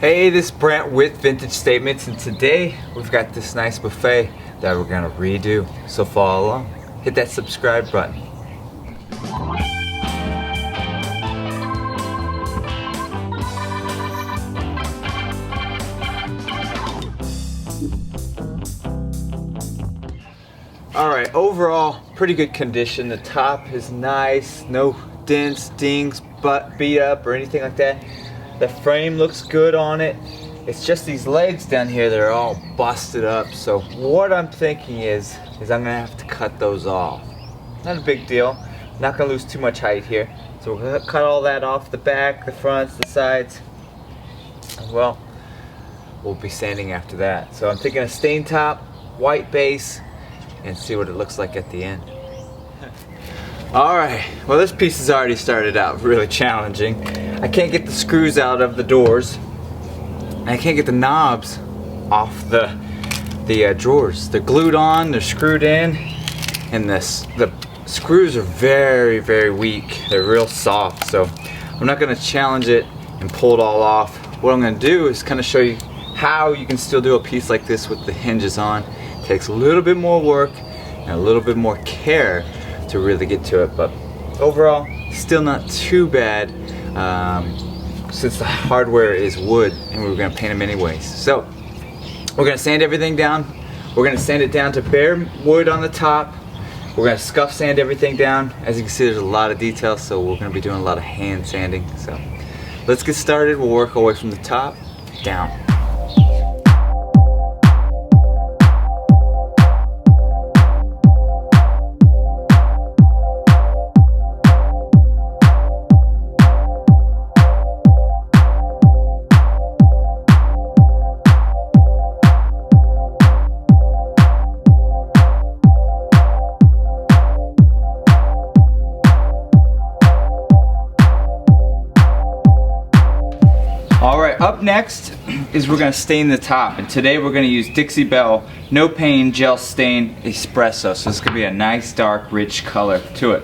Hey, this is Brent with Vintage Statements, and today we've got this nice buffet that we're gonna redo. So follow along. Hit that subscribe button. Alright, overall, pretty good condition. The top is nice, no dents, dings, beat up or anything like that. The frame looks good on it. It's just these legs down here that are all busted up. So what I'm thinking is I'm gonna have to cut those off. Not a big deal. Not gonna lose too much height here. So we're gonna cut all that off, the back, the fronts, the sides. Well, we'll be sanding after that. So I'm thinking a stain top, white base, and see what it looks like at the end. Alright, well this piece has already started out really challenging. I can't get the screws out of the doors. And I can't get the knobs off the drawers. They're glued on, they're screwed in, and the screws are very, very weak. They're real soft, so I'm not going to challenge it and pull it all off. What I'm going to do is kind of show you how you can still do a piece like this with the hinges on. It takes a little bit more work and a little bit more care to really get to it, but overall still not too bad since the hardware is wood and we're going to paint them anyways. So we're going to sand everything down. We're going to sand it down to bare wood on the top. We're going to scuff sand everything down. As you can see, there's a lot of details, so we're going to be doing a lot of hand sanding. So let's get started. We'll work our way from the top down. Alright, up next is we're going to stain the top, and today we're going to use Dixie Belle No Pain Gel Stain Espresso. So it's going to be a nice dark rich color to it.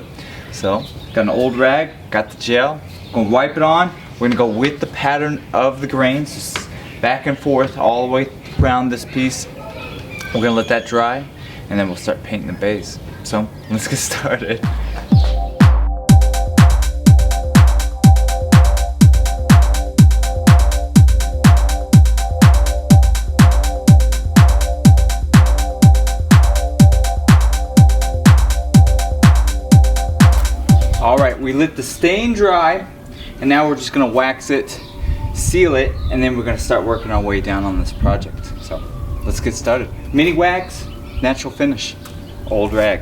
So got an old rag, got the gel, going to wipe it on. We're going to go with the pattern of the grains, just back and forth all the way around this piece. We're going to let that dry, and then we'll start painting the base. So let's get started. Alright, we let the stain dry, and now we're just going to wax it, seal it, and then we're going to start working our way down on this project. So, let's get started. Mini wax, natural finish, old rag.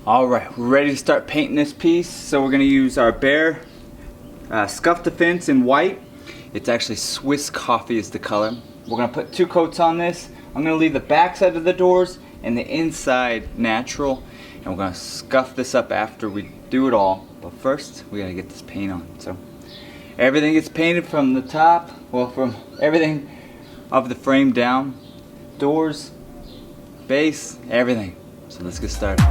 Alright, we're ready to start painting this piece. So we're going to use our Behr Scuff Defense in white. It's actually Swiss coffee is the color. We're going to put 2 coats on this. I'm going to leave the back side of the doors and the inside natural. And we're going to scuff this up after we do it all. But first, we got to get this paint on. So everything gets painted from the top, well, from everything of the frame down. Doors, base, everything. So let's get started.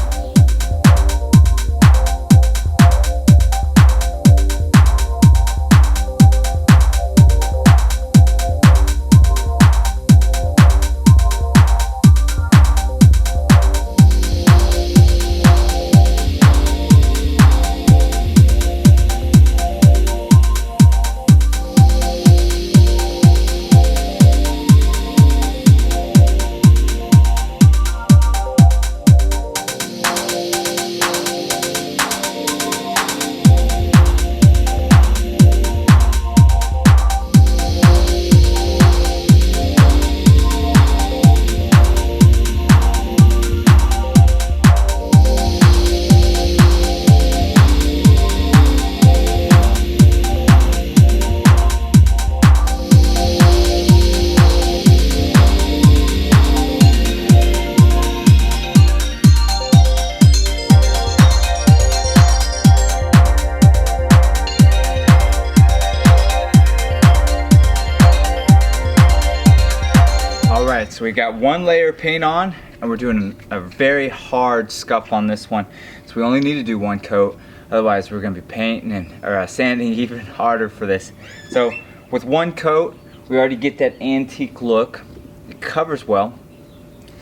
Alright, so we got one layer of paint on, and we're doing a very hard scuff on this one. So we only need to do one coat, otherwise we're going to be painting or sanding even harder for this. So with one coat, we already get that antique look. It covers well.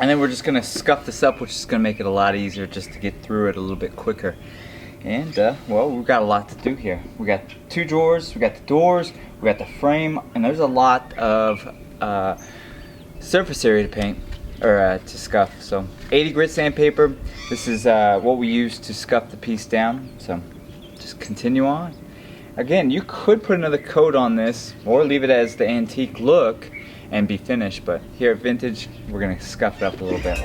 And then we're just going to scuff this up, which is going to make it a lot easier just to get through it a little bit quicker. And well, we've got a lot to do here. We got 2 drawers, we got the doors, we got the frame, and there's a lot of surface area to paint, or to scuff. So 80 grit sandpaper, this is what we use to scuff the piece down. So just continue on. Again, you could put another coat on this or leave it as the antique look and be finished, but here at Vintage, we're gonna scuff it up a little bit.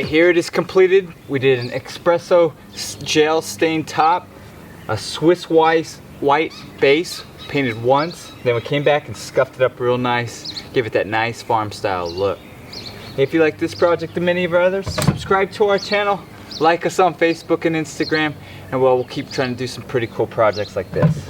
Here it is completed. We did an espresso gel stained top, a Swiss white base, painted once, then we came back and scuffed it up real nice, give it that nice farm style look. If you like this project and many of our others, subscribe to our channel, like us on Facebook and Instagram, and well, we'll keep trying to do some pretty cool projects like this.